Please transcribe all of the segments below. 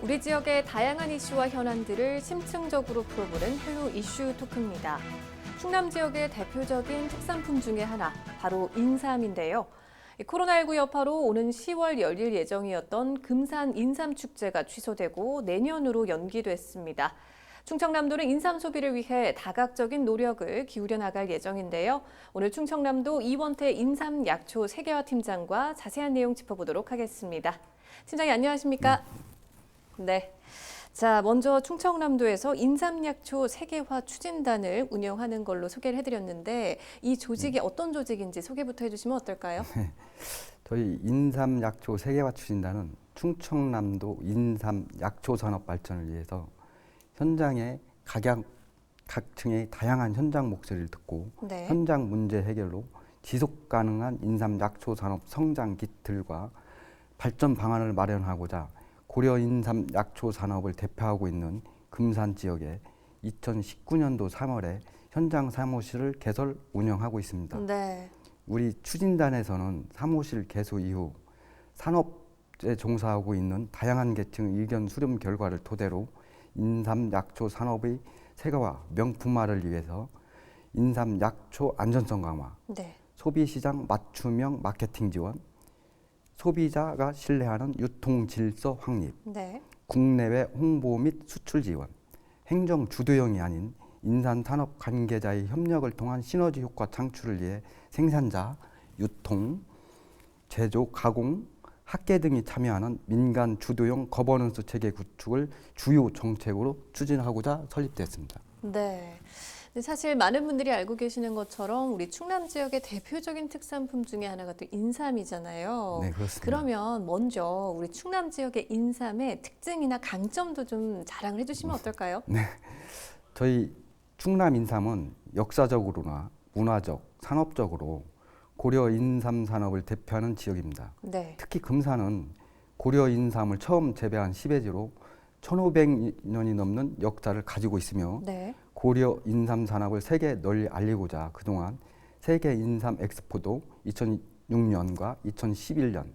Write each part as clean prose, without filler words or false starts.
우리 지역의 다양한 이슈와 현안들을 심층적으로 풀어보는 헬로 이슈 토크입니다. 충남 지역의 대표적인 특산품 중에 하나, 바로 인삼인데요. 코로나19 여파로 오는 10월 열릴 예정이었던 금산 인삼축제가 취소되고 내년으로 연기됐습니다. 충청남도는 인삼 소비를 위해 다각적인 노력을 기울여 나갈 예정인데요. 오늘 충청남도 이원태 인삼약초 세계화 팀장과 자세한 내용 짚어보도록 하겠습니다. 팀장님 안녕하십니까? 네. 자, 먼저 충청남도에서 인삼약초 세계화 추진단을 운영하는 걸로 소개를 해드렸는데 이 조직이 어떤 조직인지 소개부터 해주시면 어떨까요? 저희 인삼약초 세계화 추진단은 충청남도 인삼약초 산업 발전을 위해서 현장의 각층의 다양한 현장 목소리를 듣고 네. 현장 문제 해결로 지속 가능한 인삼약초 산업 성장 기틀과 발전 방안을 마련하고자 고려 인삼약초 산업을 대표하고 있는 금산 지역에 2019년도 3월에 현장 사무실을 개설 운영하고 있습니다. 네. 우리 추진단에서는 사무실 개소 이후 산업에 종사하고 있는 다양한 계층의 의견 수렴 결과를 토대로 인삼약초 산업의 세계화 명품화를 위해서 인삼약초 안전성 강화, 네. 소비시장 맞춤형 마케팅 지원, 소비자가 신뢰하는 유통 질서 확립, 네. 국내외 홍보 및 수출 지원, 행정 주도형이 아닌 인삼 산업 관계자의 협력을 통한 시너지 효과 창출을 위해 생산자, 유통, 제조, 가공, 학계 등이 참여하는 민간 주도형 거버넌스 체계 구축을 주요 정책으로 추진하고자 설립됐습니다. 네. 근데 사실 많은 분들이 알고 계시는 것처럼 우리 충남 지역의 대표적인 특산품 중에 하나가 또 인삼이잖아요. 네, 그렇습니다. 그러면 먼저 우리 충남 지역의 인삼의 특징이나 강점도 좀 자랑을 해주시면 어떨까요? 네, 저희 충남 인삼은 역사적으로나 문화적, 산업적으로 고려 인삼 산업을 대표하는 지역입니다. 네. 특히 금산은 고려 인삼을 처음 재배한 시베지로 1500년이 넘는 역사를 가지고 있으며 네. 고려 인삼 산업을 세계에 널리 알리고자 그동안 세계 인삼 엑스포도 2006년과 2011년,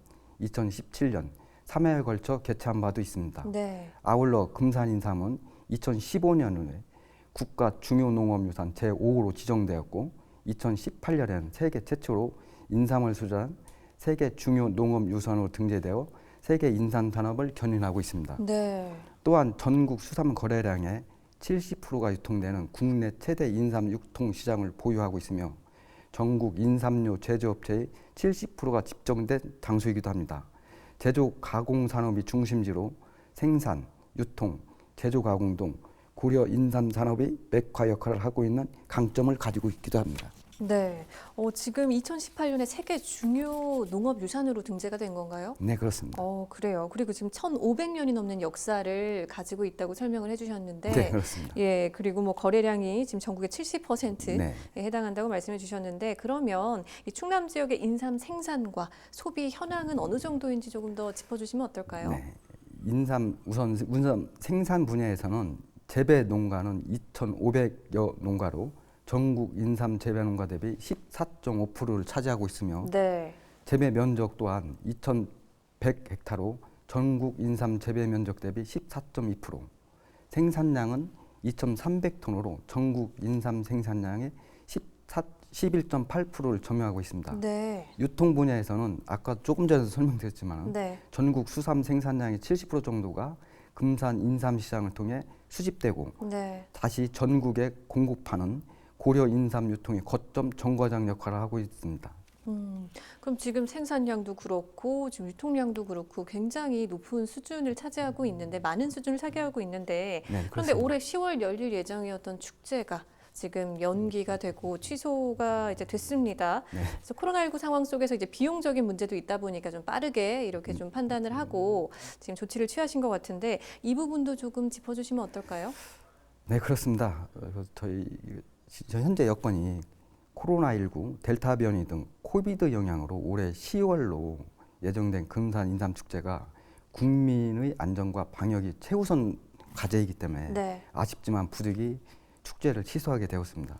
2017년 3회에 걸쳐 개최한 바도 있습니다. 네. 아울러 금산 인삼은 2015년에 국가 중요 농업유산 제5호로 지정되었고 2018년에는 세계 최초로 인삼을 수출한 세계 중요 농업유산으로 등재되어 세계 인삼 산업을 견인하고 있습니다. 네. 또한 전국 수삼 거래량의 70%가 유통되는 국내 최대 인삼 유통 시장을 보유하고 있으며 전국 인삼료 제조업체의 70%가 집중된 장소이기도 합니다. 제조 가공 산업이 중심지로 생산, 유통, 제조 가공 등 고려 인삼 산업의 맥화 역할을 하고 있는 강점을 가지고 있기도 합니다. 네. 지금 2018년에 세계 중요 농업유산으로 등재가 된 건가요? 네, 그렇습니다. 그래요. 그리고 지금 1,500년이 넘는 역사를 가지고 있다고 설명을 해주셨는데, 네, 그렇습니다. 예, 그리고 뭐 거래량이 지금 전국의 70%에 네. 해당한다고 말씀해 주셨는데, 그러면 이 충남 지역의 인삼 생산과 소비 현황은 어느 정도인지 조금 더 짚어주시면 어떨까요? 네. 인삼 생산 분야에서는 재배 농가는 2,500여 농가로 전국 인삼 재배 농가 대비 14.5%를 차지하고 있으며 네. 재배 면적 또한 2,100헥타로 전국 인삼 재배 면적 대비 14.2%, 생산량은 2,300톤으로 전국 인삼 생산량의 11.8%를 점유하고 있습니다. 네. 유통 분야에서는 아까 조금 전에 설명드렸지만 네. 전국 수삼 생산량의 70% 정도가 금산 인삼 시장을 통해 수집되고 네. 다시 전국에 공급하는 고려 인삼 유통의 거점 정거장 역할을 하고 있습니다. 그럼 지금 생산량도 그렇고 지금 유통량도 그렇고 굉장히 높은 수준을 차지하고 있는데 많은 수준을 차지하고 있는데 네, 그런데 그렇습니다. 올해 10월 열릴 예정이었던 축제가 지금 연기가 되고 취소가 이제 됐습니다. 네. 그래서 코로나19 상황 속에서 이제 비용적인 문제도 있다 보니까 좀 빠르게 이렇게 좀 판단을 하고 지금 조치를 취하신 것 같은데 이 부분도 조금 짚어주시면 어떨까요? 네, 그렇습니다. 저희 현재 여건이 코로나19, 델타 변이 등 코비드 영향으로 올해 10월로 예정된 금산 인삼 축제가 국민의 안전과 방역이 최우선 과제이기 때문에 네. 아쉽지만 부득이 축제를 취소하게 되었습니다.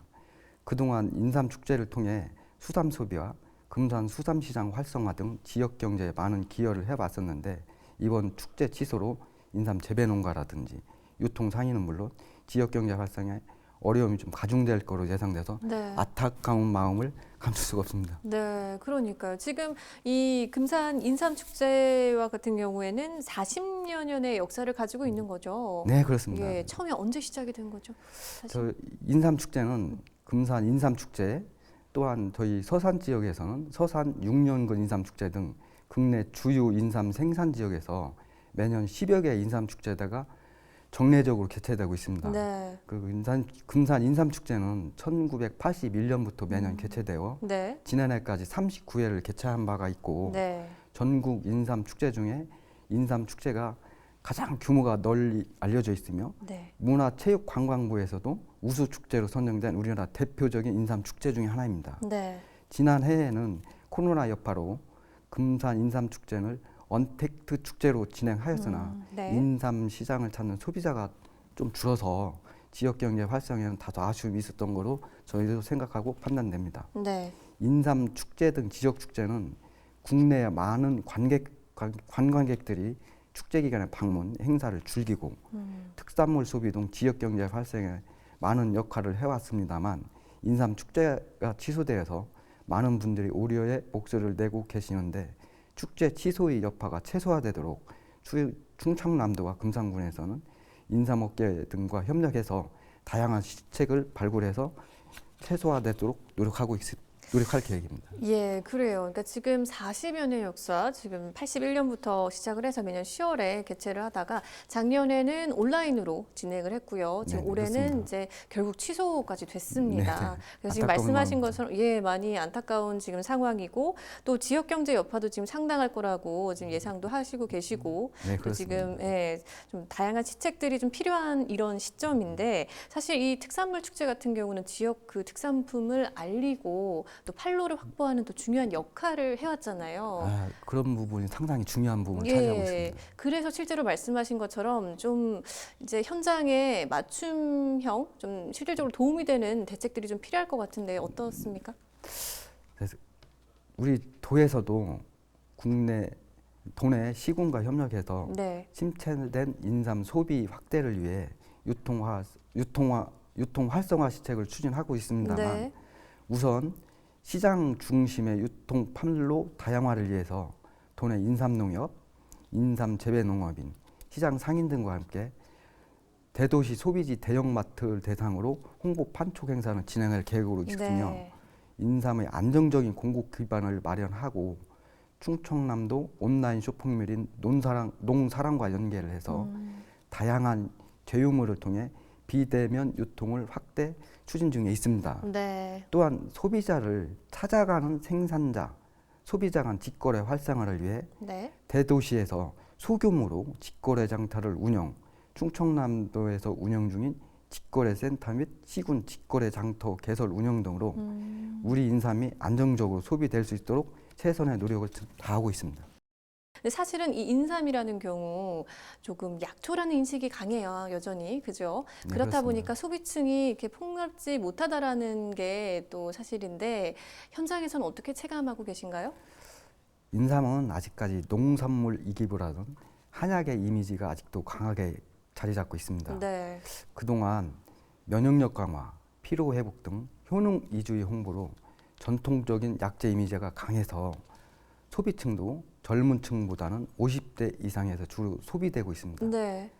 그동안 인삼 축제를 통해 수삼 소비와 금산 수삼시장 활성화 등 지역 경제에 많은 기여를 해왔었는데 이번 축제 취소로 인삼 재배 농가라든지 유통 상인은 물론 지역 경제 활성에 어려움이 좀 가중될 거로 예상돼서 네. 안타까운 마음을 감출 수가 없습니다. 네, 그러니까요. 지금 이 금산 인삼축제와 같은 경우에는 40여 년의 역사를 가지고 있는 거죠. 네, 그렇습니다. 예, 처음에 언제 시작이 된 거죠? 사실. 저 인삼 축제는 금산 인삼 축제 또한 저희 서산 지역에서는 서산 6년근 인삼 축제 등 국내 주요 인삼 생산 지역에서 매년 10여 개 인삼 축제대가 정례적으로 개최되고 있습니다. 네. 금산 인삼 축제는 1981년부터 매년 개최되어 네. 지난해까지 39회를 개최한 바가 있고 네. 전국 인삼 축제 중에 인삼 축제가 가장 규모가 널리 알려져 있으며 네. 문화체육관광부에서도 우수 축제로 선정된 우리나라 대표적인 인삼 축제 중에 하나입니다. 네. 지난해에는 코로나 여파로 금산 인삼 축제를 언택트 축제로 진행하였으나 네. 인삼 시장을 찾는 소비자가 좀 줄어서 지역 경제 활성에는 다소 아쉬움이 있었던 거로 저희도 생각하고 판단됩니다. 네. 인삼 축제 등 지역 축제는 국내의 많은 관광객들이 축제 기간에 방문, 행사를 즐기고 특산물 소비 등 지역 경제 활성에 많은 역할을 해왔습니다만 인삼 축제가 취소되어서 많은 분들이 우려의 목소리를 내고 계시는데 축제 취소의 여파가 최소화되도록 충청남도와 금산군에서는 인삼업계 등과 협력해서 다양한 시책을 발굴해서 최소화되도록 노력할 계획입니다. 예, 그래요. 그러니까 지금 40여 년의 역사, 지금 81년부터 시작을 해서 매년 10월에 개최를 하다가 작년에는 온라인으로 진행을 했고요. 지금 네, 올해는 그렇습니다. 이제 결국 취소까지 됐습니다. 네, 그래서 지금 안타까운 말씀하신 마음입니다. 것처럼 예, 많이 안타까운 지금 상황이고 또 지역 경제 여파도 지금 상당할 거라고 지금 예상도 하시고 계시고 네, 또 그렇습니다. 지금 예, 좀 다양한 시책들이 좀 필요한 이런 시점인데 사실 이 특산물 축제 같은 경우는 지역 그 특산품을 알리고 또 판로를 확보하는 또 중요한 역할을 해왔잖아요. 그런 부분이 상당히 중요한 부분을 차지하고 있습니다. 그래서 실제로 말씀하신 것처럼 좀 이제 현장에 맞춤형 좀 실질적으로 도움이 되는 대책들이 좀 필요할 것 같은데 어떻습니까? 그래서 우리 도에서도 도내 시군과 협력해서 네, 침체된 인삼 소비 확대를 위해 유통 활성화 시책을 추진하고 있습니다만 네, 우선 시장 중심의 유통 판로 다양화를 위해서 도내 인삼농협, 인삼재배농업인, 시장 상인 등과 함께 대도시 소비지 대형마트를 대상으로 홍보 판촉 행사를 진행할 계획으로 있으며 네. 인삼의 안정적인 공급 기반을 마련하고 충청남도 온라인 쇼핑몰인 농사랑과 연계를 해서 다양한 제휴물을 통해 비대면 유통을 확대 추진 중에 있습니다. 네. 또한 소비자를 찾아가는 생산자, 소비자 간 직거래 활성화를 위해 네. 대도시에서 소규모로 직거래 장터를 충청남도에서 운영 중인 직거래 센터 및 시군 직거래 장터 개설 운영 등으로 우리 인삼이 안정적으로 소비될 수 있도록 최선의 노력을 다하고 있습니다. 근데 사실은 이 인삼이라는 경우 조금 약초라는 인식이 강해요, 여전히. 그죠? 네, 그렇다 그렇습니다. 보니까 소비층이 이렇게 폭넓지 못하다라는 게 또 사실인데 현장에서는 어떻게 체감하고 계신가요? 인삼은 아직까지 농산물이기보다는 한약의 이미지가 아직도 강하게 자리 잡고 있습니다. 네. 그동안 면역력 강화, 피로 회복 등 효능 위주의 홍보로 전통적인 약재 이미지가 강해서 소비층도 젊은 층보다는 50대 이상에서 주로 소비되고 있습니다. 네.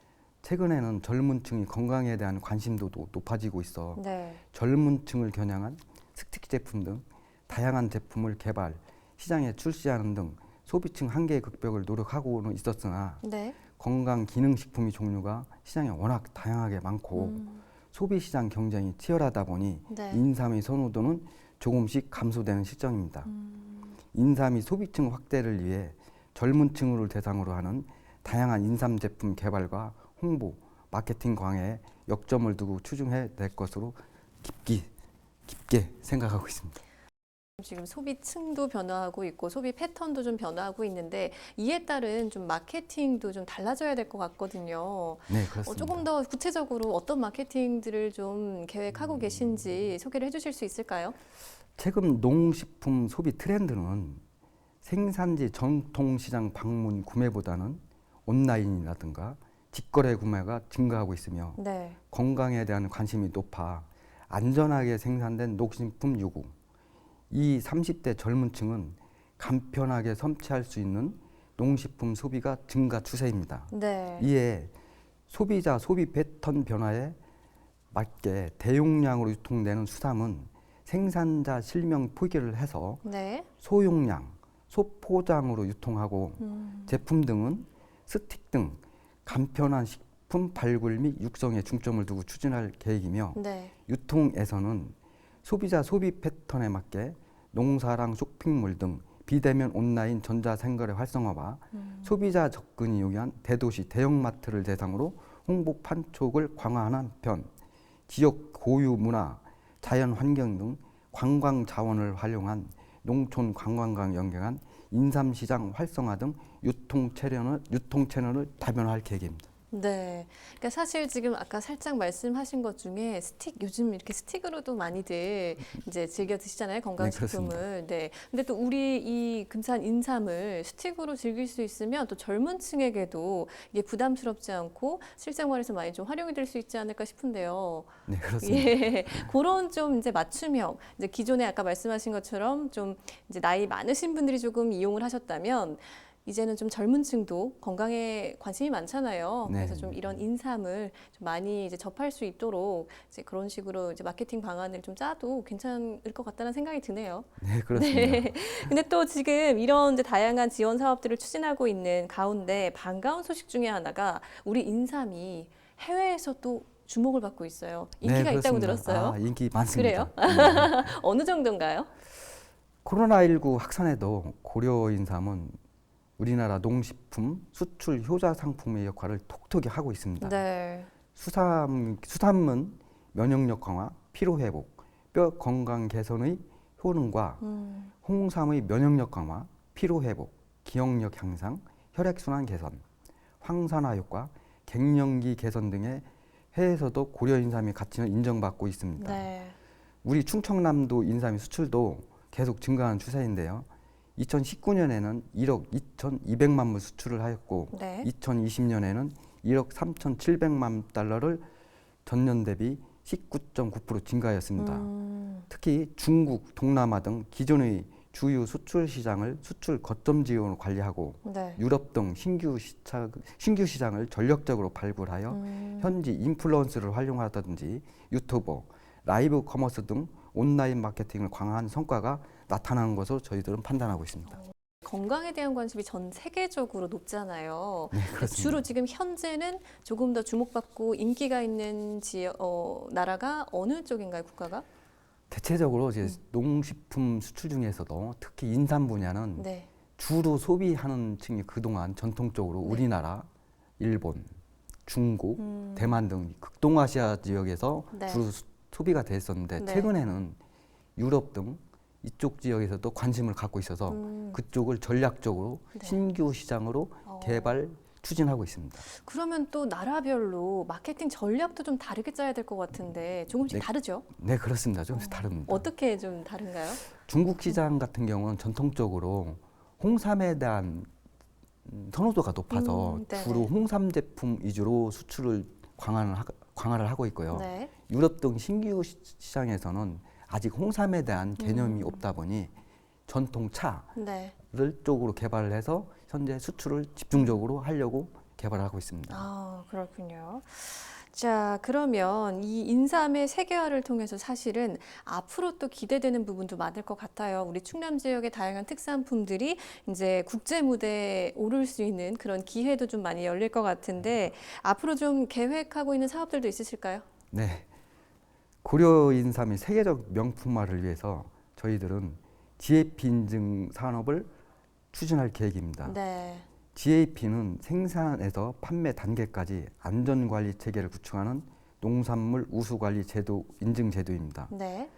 최근에는 젊은 층이 건강에 대한 관심도도 높아지고 있어 네. 젊은 층을 겨냥한 스틱 제품 등 다양한 제품을 개발, 시장에 출시하는 등 소비층 한계 극복을 노력하고는 있었으나 네. 건강 기능식품의 종류가 시장에 워낙 다양하게 많고 소비 시장 경쟁이 치열하다 보니 네. 인삼의 선호도는 조금씩 감소되는 실정입니다. 인삼이 소비층 확대를 위해 젊은 층을 대상으로 하는 다양한 인삼 제품 개발과 홍보, 마케팅 강화에 역점을 두고 추진해 낼 것으로 깊게 생각하고 있습니다. 지금 소비층도 변화하고 있고 소비 패턴도 좀 변화하고 있는데 이에 따른 좀 마케팅도 좀 달라져야 될 것 같거든요. 네, 그렇습니다. 조금 더 구체적으로 어떤 마케팅들을 좀 계획하고 계신지 소개를 해주실 수 있을까요? 최근 농식품 소비 트렌드는 생산지 전통시장 방문 구매보다는 온라인이라든가 직거래 구매가 증가하고 있으며 네. 건강에 대한 관심이 높아 안전하게 생산된 농식품 요구. 이 30대 젊은 층은 간편하게 섭취할 수 있는 농식품 소비가 증가 추세입니다. 네. 이에 소비자 소비 패턴 변화에 맞게 대용량으로 유통되는 수산은 생산자 실명 표기를 해서 네. 소용량, 소포장으로 유통하고 제품 등은 스틱 등 간편한 식품 발굴 및 육성에 중점을 두고 추진할 계획이며 네. 유통에서는 소비자 소비 패턴에 맞게 농사랑 쇼핑몰 등 비대면 온라인 전자생거래 활성화와 소비자 접근이 용이한 대도시 대형마트를 대상으로 홍보 판촉을 강화하는 한편 지역 고유 문화, 자연 환경 등 관광 자원을 활용한 농촌 관광과 연계한 인삼시장 활성화 등 유통 채널을 다변화할 계획입니다. 네. 그러니까 사실 지금 아까 살짝 말씀하신 것 중에 요즘 이렇게 스틱으로도 많이들 이제 즐겨 드시잖아요. 건강식품을. 네. 근데 또 우리 이 금산 인삼을 스틱으로 즐길 수 있으면 또 젊은 층에게도 이게 부담스럽지 않고 실생활에서 많이 좀 활용이 될 수 있지 않을까 싶은데요. 네, 그렇습니다. 예. 그런 좀 이제 맞춤형, 이제 기존에 아까 말씀하신 것처럼 좀 이제 나이 많으신 분들이 조금 이용을 하셨다면 이제는 좀 젊은 층도 건강에 관심이 많잖아요. 네. 그래서 좀 이런 인삼을 좀 많이 이제 접할 수 있도록 이제 그런 식으로 이제 마케팅 방안을 좀 짜도 괜찮을 것 같다는 생각이 드네요. 네, 그렇습니다. 네. 근데 또 지금 이런 이제 다양한 지원 사업들을 추진하고 있는 가운데 반가운 소식 중에 하나가 우리 인삼이 해외에서 또 주목을 받고 있어요. 인기가 네, 있다고 그렇습니다. 들었어요. 인기 많습니다. 그래요? 네. 어느 정도인가요? 코로나19 확산에도 고려 인삼은 우리나라 농식품 수출 효자 상품의 역할을 톡톡히 하고 있습니다. 네. 수산물 면역력 강화, 피로 회복, 뼈 건강 개선의 효능과 홍삼의 면역력 강화, 피로 회복, 기억력 향상, 혈액 순환 개선, 황산화 효과, 갱년기 개선 등의 해외에서도 고려 인삼의 가치는 인정받고 있습니다. 네. 우리 충청남도 인삼의 수출도 계속 증가하는 추세인데요. 2019년에는 1억 2,200만 불 수출을 하였고 네. 2020년에는 1억 3,700만 달러를 전년 대비 19.9% 증가하였습니다. 특히 중국, 동남아 등 기존의 주요 수출 시장을 수출 거점 지역으로 관리하고 네. 유럽 등 신규 시장을 전력적으로 발굴하여 현지 인플루언서를 활용하다든지 유튜버, 라이브 커머스 등 온라인 마케팅을 강화한 성과가 나타나는 것으로 저희들은 판단하고 있습니다. 건강에 대한 관심이 전 세계적으로 높잖아요. 네, 그렇습니다. 주로 지금 현재는 조금 더 주목받고 인기가 있는 나라가 어느 쪽인가요, 국가가? 대체적으로 이제 농식품 수출 중에서도 특히 인삼 분야는 네. 주로 소비하는 층이 그동안 전통적으로 네. 우리나라, 일본, 중국, 대만 등 극동아시아 지역에서 네. 주로 소비가 됐었는데 네. 최근에는 유럽 등 이쪽 지역에서도 관심을 갖고 있어서 그쪽을 전략적으로 네. 신규 시장으로 개발 추진하고 있습니다. 그러면 또 나라별로 마케팅 전략도 좀 다르게 짜야 될 것 같은데 조금씩 네. 다르죠? 네, 그렇습니다. 조금씩 다릅니다. 어떻게 좀 다른가요? 중국 시장 같은 경우는 전통적으로 홍삼에 대한 선호도가 높아서 네네. 주로 홍삼 제품 위주로 수출을 강화를 하고 있고요. 네. 유럽 등 신규 시장에서는 아직 홍삼에 대한 개념이 없다 보니 전통 차를 네. 쪽으로 개발을 해서 현재 수출을 집중적으로 하려고 개발하고 있습니다. 아, 그렇군요. 자, 그러면 이 인삼의 세계화를 통해서 사실은 앞으로 또 기대되는 부분도 많을 것 같아요. 우리 충남 지역의 다양한 특산품들이 이제 국제 무대에 오를 수 있는 그런 기회도 좀 많이 열릴 것 같은데 앞으로 좀 계획하고 있는 사업들도 있으실까요? 네, 고려 인삼의 세계적 명품화를 위해서 저희들은 GAP 인증 산업을 추진할 계획입니다. 네. GAP는 생산에서 판매 단계까지 안전관리 체계를 구축하는 농산물 우수관리 제도 인증 제도입니다. 네.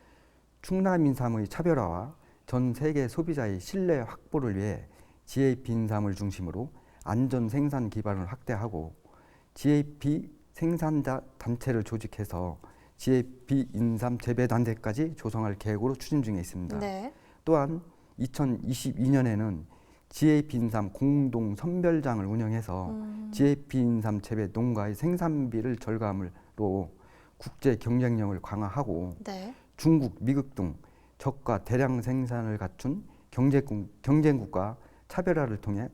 충남 인삼의 차별화와 전 세계 소비자의 신뢰 확보를 위해 GAP 인삼을 중심으로 안전 생산 기반을 확대하고 GAP 생산자 단체를 조직해서 GAP 인삼 재배 단계까지 조성할 계획으로 추진 중에 있습니다. 네. 또한 2022년에는 GAP 인삼 공동 선별장을 운영해서 GAP 인삼 재배 농가의 생산비를 절감으로 국제 경쟁력을 강화하고 네. 중국, 미국 등 저가 대량 생산을 갖춘 경쟁국과 차별화를 통해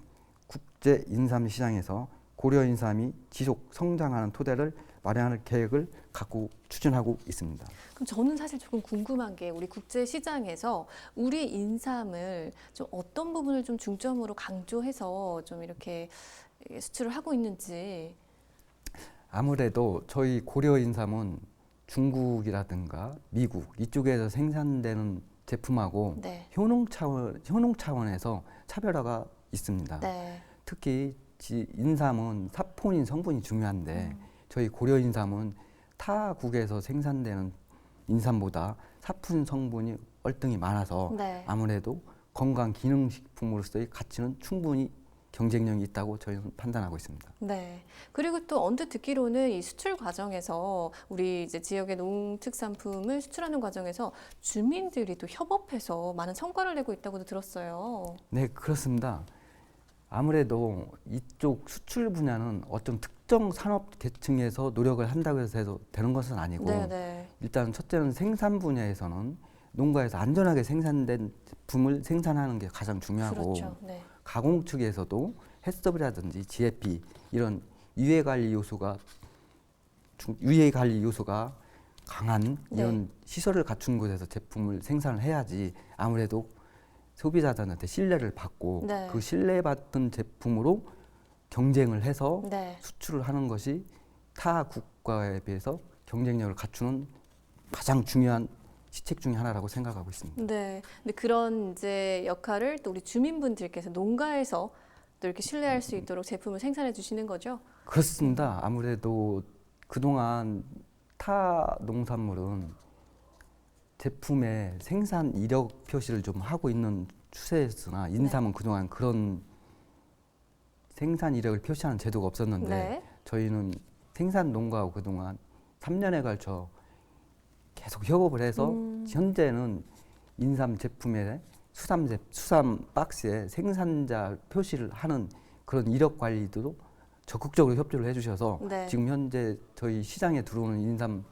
국제 인삼 시장에서 고려 인삼이 지속 성장하는 토대를 마련할 계획을 갖고 추진하고 있습니다. 그럼 저는 사실 조금 궁금한 게 우리 국제 시장에서 우리 인삼을 좀 어떤 부분을 좀 중점으로 강조해서 좀 이렇게 수출을 하고 있는지. 아무래도 저희 고려 인삼은 중국이라든가 미국 이쪽에서 생산되는 제품하고 네. 효능 차원에서 차별화가 있습니다. 네. 특히 인삼은 사포닌 성분이 중요한데 저희 고려 인삼은 타국에서 생산되는 인삼보다 사포닌 성분이 월등히 많아서 네. 아무래도 건강 기능식품으로서의 가치는 충분히 경쟁력이 있다고 저희는 판단하고 있습니다. 네. 그리고 또 언뜻 듣기로는 이 수출 과정에서 우리 이제 지역의 농특산품을 수출하는 과정에서 주민들이 또 협업해서 많은 성과를 내고 있다고도 들었어요. 네, 그렇습니다. 아무래도 이쪽 수출 분야는 어떤 특정 산업 계층에서 노력을 한다고 해서 되는 것은 아니고 네, 네. 일단 첫째는 생산 분야에서는 농가에서 안전하게 생산된 제품을 생산하는 게 가장 중요하고 그렇죠. 네. 가공 측에서도 해썹이라든지 GAP 이런 유해 관리 요소가 강한 이런 네. 시설을 갖춘 곳에서 제품을 생산을 해야지 아무래도 소비자들한테 신뢰를 받고 네. 그 신뢰받은 제품으로 경쟁을 해서 네. 수출을 하는 것이 타 국가에 비해서 경쟁력을 갖추는 가장 중요한 시책 중에 하나라고 생각하고 있습니다. 네. 근데 그런 이제 역할을 또 우리 주민분들께서 농가에서 또 이렇게 신뢰할 수 있도록 제품을 생산해 주시는 거죠? 그렇습니다. 아무래도 그동안 타 농산물은 제품의 생산 이력 표시를 좀 하고 있는 추세였으나 인삼은 그동안 그런 생산 이력을 표시하는 제도가 없었는데 네. 저희는 생산 농가하고 그동안 3년에 걸쳐 계속 협업을 해서 현재는 인삼 제품의 수삼 박스에 생산자 표시를 하는 그런 이력 관리도 적극적으로 협조를 해주셔서 네. 지금 현재 저희 시장에 들어오는 인삼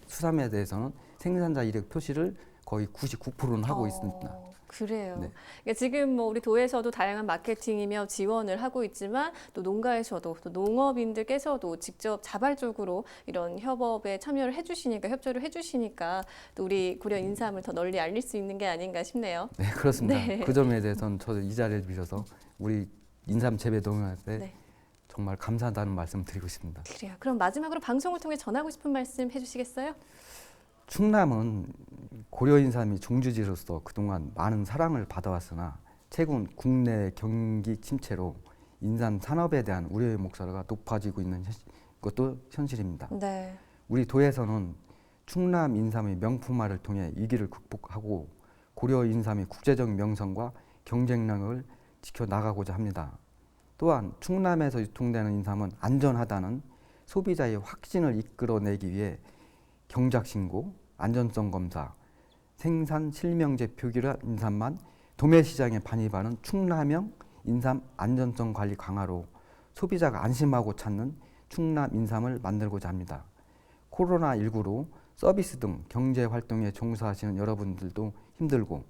수삼에 대해서는 생산자 이력 표시를 거의 99%는 하고 있습니다. 그래요. 네. 그러니까 지금 뭐 우리 도에서도 다양한 마케팅이며 지원을 하고 있지만 또 농가에서도 또 농업인들께서도 직접 자발적으로 이런 협업에 참여를 해주시니까 협조를 해주시니까 또 우리 고려 인삼을 더 널리 알릴 수 있는 게 아닌가 싶네요. 네, 그렇습니다. 네. 그 점에 대해서는 저도 이 자리를 빌어서 우리 인삼 재배 농가한테 네. 정말 감사하다는 말씀 드리고 싶습니다. 그래요. 그럼 마지막으로 방송을 통해 전하고 싶은 말씀 해주시겠어요? 충남은 고려 인삼이 종주지로서 그동안 많은 사랑을 받아왔으나 최근 국내 경기 침체로 인삼 산업에 대한 우려의 목소리가 높아지고 있는 것도 현실입니다. 네. 우리 도에서는 충남 인삼의 명품화를 통해 위기를 극복하고 고려 인삼의 국제적 명성과 경쟁력을 지켜나가고자 합니다. 또한 충남에서 유통되는 인삼은 안전하다는 소비자의 확신을 이끌어내기 위해 경작신고, 안전성 검사, 생산 실명제 표기를 한 인삼만 도매 시장에 반입하는 충남형 인삼 안전성 관리 강화로 소비자가 안심하고 찾는 충남 인삼을 만들고자 합니다. 코로나19로 서비스 등 경제 활동에 종사하시는 여러분들도 힘들고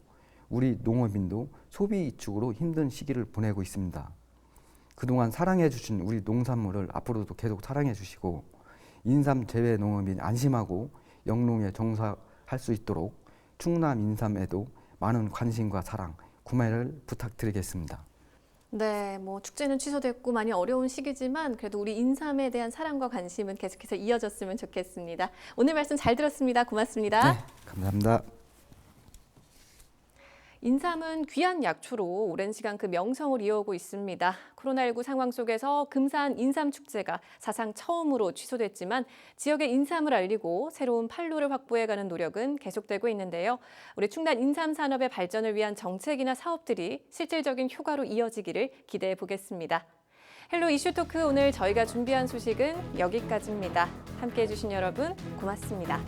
우리 농업인도 소비 위축으로 힘든 시기를 보내고 있습니다. 그동안 사랑해 주신 우리 농산물을 앞으로도 계속 사랑해 주시고 인삼 재배 농업인이 안심하고 영농에 종사할 수 있도록 충남 인삼에도 많은 관심과 사랑, 구매를 부탁드리겠습니다. 네, 뭐 축제는 취소됐고 많이 어려운 시기지만 그래도 우리 인삼에 대한 사랑과 관심은 계속해서 이어졌으면 좋겠습니다. 오늘 말씀 잘 들었습니다. 고맙습니다. 네, 감사합니다. 인삼은 귀한 약초로 오랜 시간 그 명성을 이어오고 있습니다. 코로나19 상황 속에서 금산 인삼축제가 사상 처음으로 취소됐지만 지역의 인삼을 알리고 새로운 판로를 확보해가는 노력은 계속되고 있는데요. 우리 충남 인삼 산업의 발전을 위한 정책이나 사업들이 실질적인 효과로 이어지기를 기대해 보겠습니다. 헬로 이슈토크 오늘 저희가 준비한 소식은 여기까지입니다. 함께해 주신 여러분 고맙습니다.